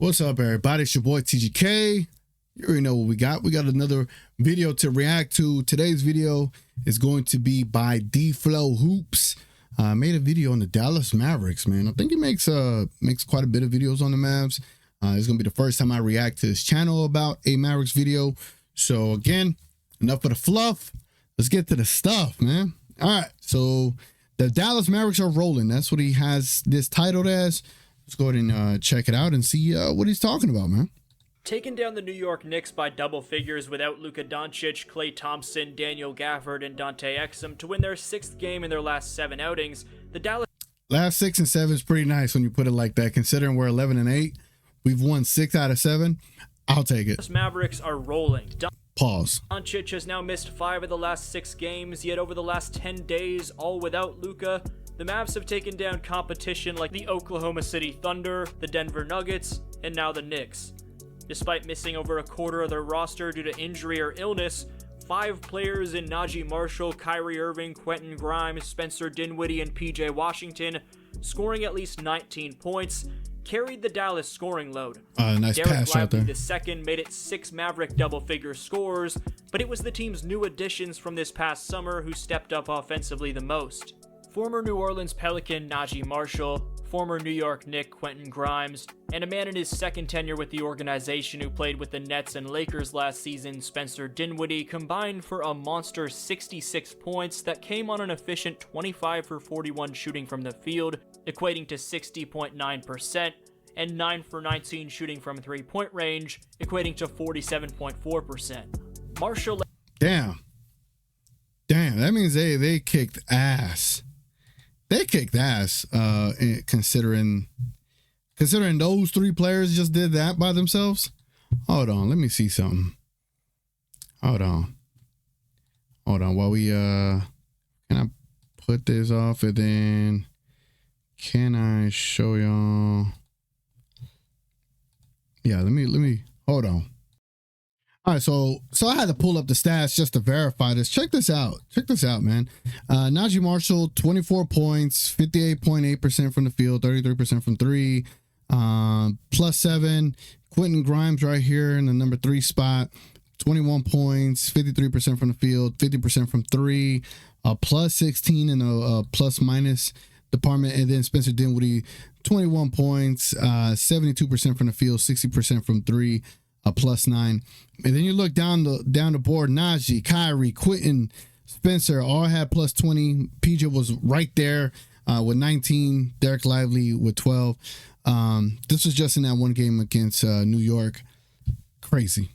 What's up, everybody? It's your boy TGK. You already know what we got. We got another video to react to. Today's video is going to be by DFlowHoops. Made a video on the Dallas Mavericks, man. I think he makes quite a bit of videos on the Mavs. It's gonna be the first time I react to his channel about a Mavericks video. So again, enough of the fluff. Let's get to the stuff, man. All right, so the Dallas Mavericks are rolling. That's what he has this titled as. Let's go ahead and check it out and see what he's talking about, man. Taking down the New York Knicks by double figures without Luka Doncic, Klay Thompson, Daniel Gafford, and Dante Exum to win their 6th game in their last 7 outings, the Dallas... Last 6 and 7 is pretty nice when you put it like that, considering we're 11 and 8. We've won 6 out of 7. I'll take it. Dallas Mavericks are rolling. Pause. Doncic has now missed 5 of the last 6 games, yet over the last 10 days, all without Luka, the Mavs have taken down competition like the Oklahoma City Thunder, the Denver Nuggets, and now the Knicks. Despite missing over a quarter of their roster due to injury or illness, 5 players in Naji Marshall, Kyrie Irving, Quentin Grimes, Spencer Dinwiddie, and PJ Washington, scoring at least 19 points, carried the Dallas scoring load. Nice pass out there. The second made it 6 Maverick double-figure scores, but it was the team's new additions from this past summer who stepped up offensively the most. Former New Orleans Pelican Naji Marshall, former New York Knick Quentin Grimes, and a man in his second tenure with the organization who played with the Nets and Lakers last season, Spencer Dinwiddie, combined for a monster 66 points that came on an efficient 25 for 41 shooting from the field, equating to 60.9%, and 9 for 19 shooting from three-point range, equating to 47.4%. Marshall... Damn, that means they kicked ass. They kicked ass, considering those 3 players just did that by themselves. Hold on, let me see something. Hold on. While we can I put this off and then can I show y'all? Yeah, let me hold on. All right, so I had to pull up the stats just to verify this. Check this out, man. Naji Marshall, 24 points, 58.8% from the field, 33% from 3, +7. Quentin Grimes right here in the number 3 spot, 21 points, 53% from the field, 50% from 3, +16 in the plus-minus department, and then Spencer Dinwiddie, 21 points, 72% from the field, 60% from 3. +9, and then you look down the board. Naji, Kyrie, Quentin, Spencer all had +20. PJ was right there with 19. Derek Lively with 12. This was just in that one game against New York. Crazy.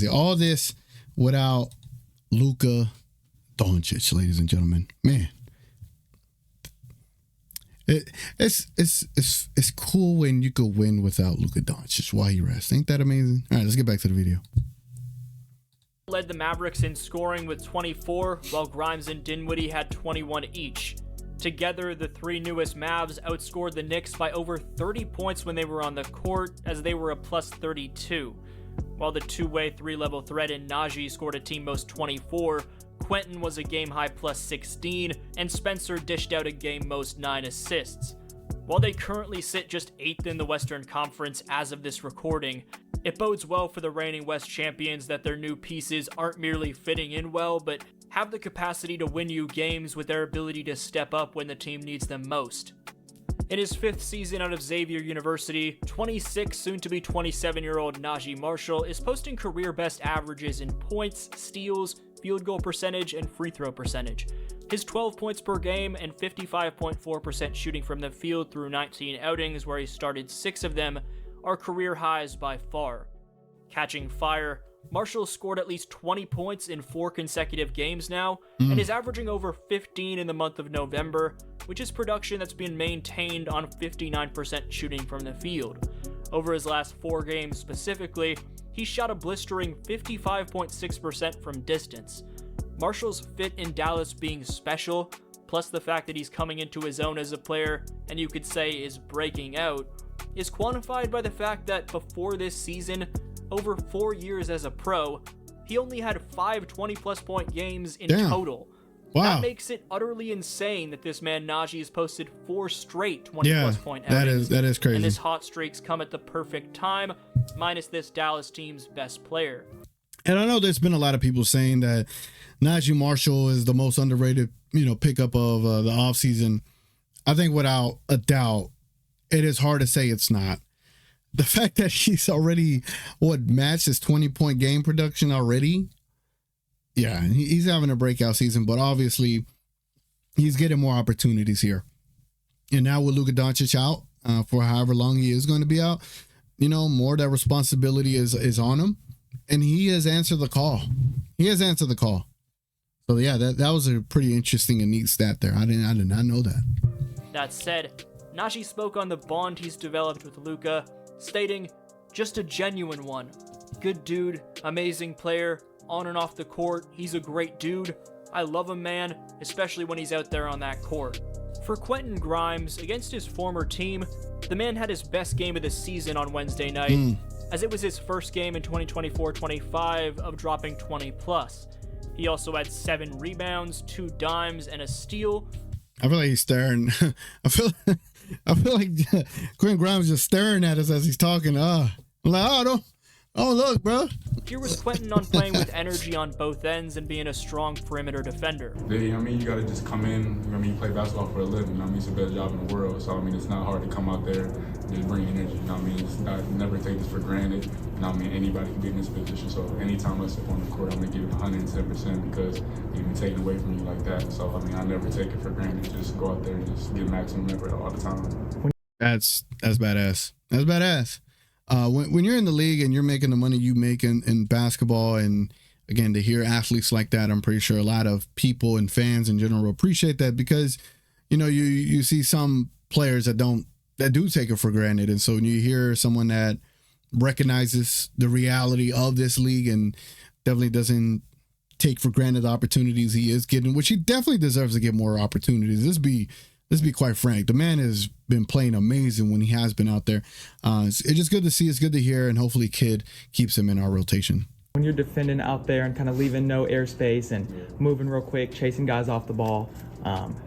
All this without Luka Doncic, ladies and gentlemen. Man. It's cool when you could win without Luka Doncic while he rests. Ain't that amazing? All right, let's get back to the video. Led the Mavericks in scoring with 24, while Grimes and Dinwiddie had 21 each. Together, the 3 newest Mavs outscored the Knicks by over 30 points when they were on the court, as they were a +32. While the two-way 3-level threat in Naji scored a team most 24, Quentin was a game-high +16, and Spencer dished out a game-most 9 assists. While they currently sit just 8th in the Western Conference as of this recording, it bodes well for the reigning West champions that their new pieces aren't merely fitting in well, but have the capacity to win you games with their ability to step up when the team needs them most. In his 5th season out of Xavier University, 26, soon-to-be 27-year-old Naji Marshall is posting career-best averages in points, steals, field goal percentage, and free throw percentage. His 12 points per game and 55.4% shooting from the field through 19 outings, where he started 6 of them, are career highs by far. Catching fire, Marshall scored at least 20 points in 4 consecutive games now, and is averaging over 15 in the month of November, which is production that's been maintained on 59% shooting from the field. Over his last 4 games specifically, he shot a blistering 55.6% from distance. Marshall's fit in Dallas being special, plus the fact that he's coming into his own as a player, and you could say is breaking out, is quantified by the fact that before this season, over 4 years as a pro, he only had 5 20-plus point games in total. Wow. That makes it utterly insane that this man Naji has posted 4 straight 20-plus point outings. That is crazy. And his hot streaks come at the perfect time, minus this Dallas team's best player. And I know there's been a lot of people saying that Naji Marshall is the most underrated, pickup of the offseason. I think without a doubt, it is hard to say it's not. The fact that he's already, matched his 20-point game production already. Yeah, he's having a breakout season, but obviously he's getting more opportunities here. And now with Luka Doncic out for however long he is going to be out, more of that responsibility is on him. And he has answered the call. So yeah, that was a pretty interesting and neat stat there. I did not know that. That said, Naji spoke on the bond he's developed with Luka, stating, "Just a genuine one. Good dude, amazing player, on and off the court, he's a great dude. I love him, man, especially when he's out there on that court." For Quentin Grimes, against his former team, the man had his best game of the season on Wednesday night, as it was his first game in 2024-25 of dropping 20+. He also had 7 rebounds, 2 dimes, and a steal. I feel like he's staring. I feel like Quentin Grimes just staring at us as he's talking. I'm like, oh, look, bro. Here was Quentin on playing with energy on both ends and being a strong perimeter defender. Yeah, you got to just come in. You play basketball for a living. It's the best job in the world. So, it's not hard to come out there and just bring energy. It's not, never take this for granted. Anybody can be in this position. So, anytime I step on the court, I'm going to give it 110% because it can be taken away from you like that. So, I never take it for granted. Just go out there and just give maximum effort all the time. That's badass. That's badass. When you're in the league and you're making the money you make in basketball, and again, to hear athletes like that, I'm pretty sure a lot of people and fans in general appreciate that, because you see some players that do take it for granted. And so when you hear someone that recognizes the reality of this league and definitely doesn't take for granted the opportunities he is getting, which he definitely deserves to get more opportunities. Let's be quite frank. The man has been playing amazing when he has been out there. It's just good to see. It's good to hear. And hopefully Kid keeps him in our rotation. When you're defending out there and kind of leaving no airspace and moving real quick, chasing guys off the ball,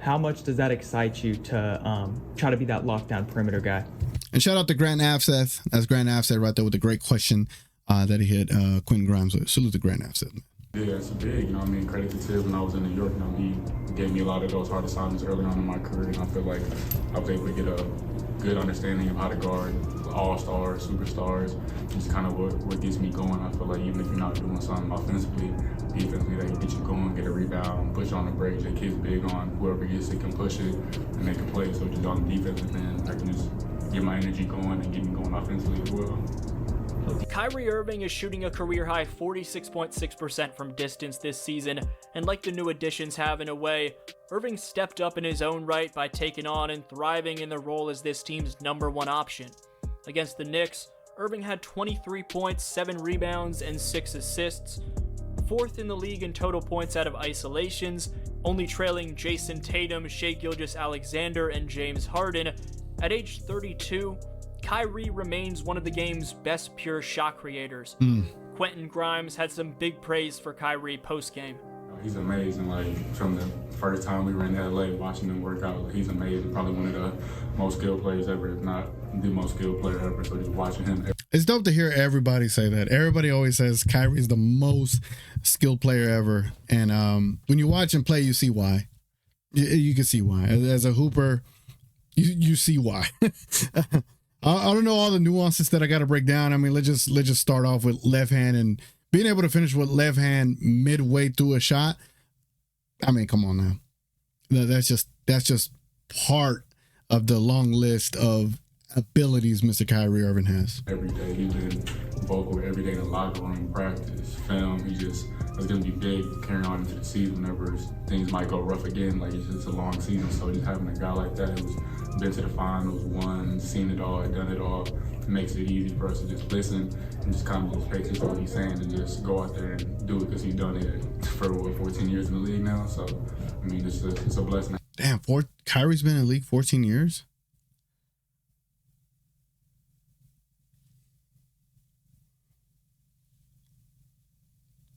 how much does that excite you to try to be that lockdown perimeter guy? And shout out to Grant Afseth. That's Grant Afseth right there with a great question that he hit Quentin Grimes with. Salute to Grant Afseth. Yeah, it's big. Credit to Tibbs when I was in New York. He gave me a lot of those hard assignments early on in my career, and I feel like I was able to get a good understanding of how to guard all-stars, superstars, just kind of what gets me going. I feel like even if you're not doing something offensively, defensively, they can get you going, get a rebound, push on the break. The kid's big on whoever gets it can push it and make a play. So just on the defensive end, I can just get my energy going and get me going offensively as well. Kyrie Irving is shooting a career-high 46.6% from distance this season, and like the new additions have in a way, Irving stepped up in his own right by taking on and thriving in the role as this team's number 1 option. Against the Knicks, Irving had 23 points, 7 rebounds, and 6 assists, 4th in the league in total points out of isolations, only trailing Jason Tatum, Shai Gilgeous-Alexander, and James Harden. At age 32, Kyrie remains one of the game's best pure shot creators. Quentin Grimes had some big praise for Kyrie post-game. He's amazing. From the first time we were in LA watching him work out, he's amazing. Probably one of the most skilled players ever, if not the most skilled player ever. So just watching him. It's dope to hear everybody say that. Everybody always says Kyrie's the most skilled player ever. And when you watch him play, you see why. You can see why. As a hooper, you see why. I don't know all the nuances that I got to break down. Let's just start off with left hand, and being able to finish with left hand midway through a shot. Come on now. That's just part of the long list of abilities Mr. Kyrie Irving has. Every day he's been vocal every day in the locker room, practice, film. It's going to be big carrying on into the season whenever things might go rough again. It's just a long season. So just having a guy like that who's been to the finals, won, seen it all, done it all, it makes it easy for us to just listen and just kind of just pay attention to what he's saying and just go out there and do it, because he's done it for 14 years in the league now. So, it's a blessing. Damn, Kyrie's been in the league 14 years?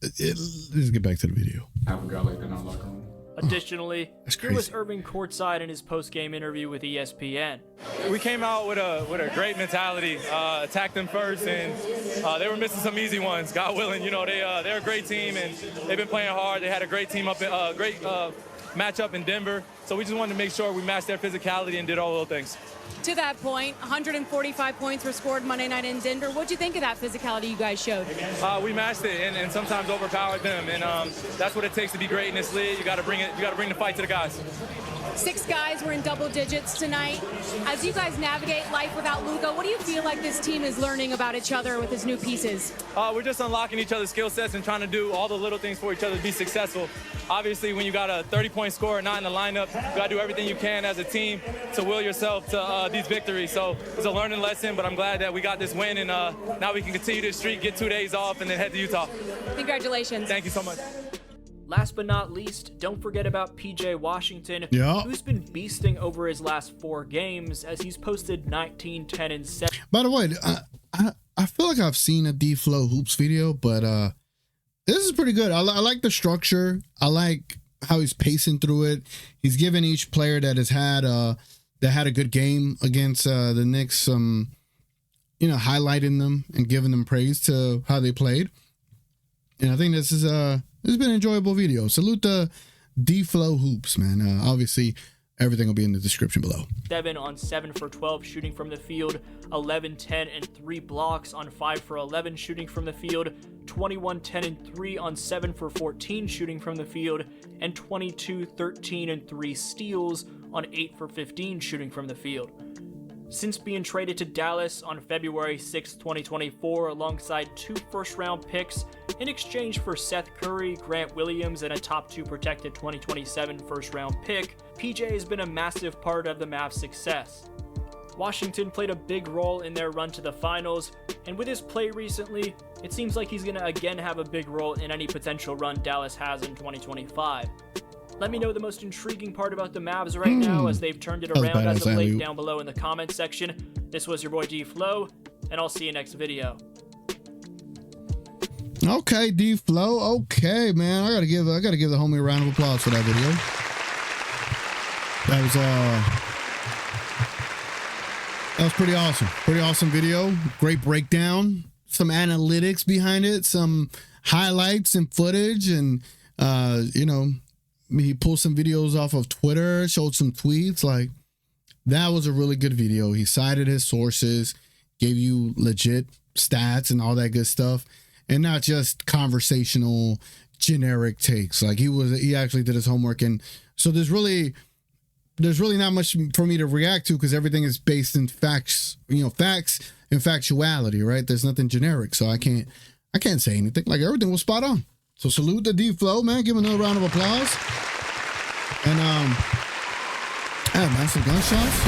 Let's get back to the video. Have a guy like that in our locker room. Additionally, That's here was crazy. Irving courtside in his post-game interview with ESPN. We came out with a great mentality, attacked them first, and they were missing some easy ones. God willing, you know, they're a great team, and they've been playing hard. They had a great team great matchup in Denver, so we just wanted to make sure we matched their physicality and did all those things. To that point, 145 points were scored Monday night in Denver. What'd you think of that physicality you guys showed? We matched it and sometimes overpowered them, and that's what it takes to be great in this league. You got to bring the fight to the guys. 6 guys were in double digits tonight. As you guys navigate life without Luka, what do you feel like this team is learning about each other with his new pieces? We're just unlocking each other's skill sets and trying to do all the little things for each other to be successful. Obviously, when you got a 30-point scorer not in the lineup, you got to do everything you can as a team to will yourself to these victories. So it's a learning lesson, but I'm glad that we got this win, and now we can continue this streak, get 2 days off, and then head to Utah. Congratulations. Thank you so much. Last but not least, don't forget about PJ Washington, Yeah. who's been beasting over his last 4 games as he's posted 19, 10, and 7. By the way, I feel like I've seen a DFlowHoops video, but this is pretty good. I like the structure. I like how he's pacing through it. He's given each player that has had a good game against the Knicks highlighting them and giving them praise to how they played. And I think this has been an enjoyable video. Salute the DFlowHoops, man. Obviously, everything will be in the description below. 7 on 7 for 12 shooting from the field, 11, 10, and 3 blocks on 5 for 11 shooting from the field, 21, 10, and 3 on 7 for 14 shooting from the field, and 22, 13, and 3 steals on 8 for 15 shooting from the field. Since being traded to Dallas on February 6, 2024, alongside 2 first-round picks in exchange for Seth Curry, Grant Williams, and a top 2 protected 2027 first-round pick, PJ has been a massive part of the Mavs' success. Washington played a big role in their run to the finals, and with his play recently, it seems like he's going to again have a big role in any potential run Dallas has in 2025. Let me know the most intriguing part about the Mavs right now as they've turned it around as of late down below in the comments section. This was your boy DFlow, and I'll see you next video. Okay, DFlow. Okay, man. I gotta give the homie a round of applause for that video. That was pretty awesome. Pretty awesome video. Great breakdown. Some analytics behind it. Some highlights and footage, and he pulled some videos off of Twitter, showed some tweets. Like, that was a really good video. He cited his sources, gave you legit stats and all that good stuff, and not just conversational, generic takes. Like, he actually did his homework, and so there's really not much for me to react to because everything is based in facts, facts and factuality, right? There's nothing generic, so I can't say anything. Like, everything was spot on. So salute the DFlow, man. Give him another round of applause. And man, some gunshots,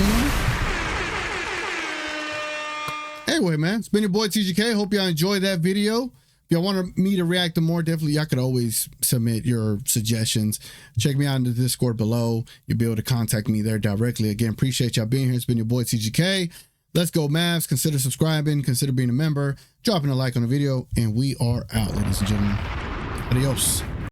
Anyway, man, it's been your boy TGK. Hope y'all enjoyed that video. If y'all want me to react to more, definitely y'all could always submit your suggestions. Check me out in the Discord below. You'll be able to contact me there directly. Again, appreciate y'all being here. It's been your boy TGK. Let's go, Mavs. Consider subscribing. Consider being a member. Dropping a like on the video. And we are out, ladies and gentlemen. Adios.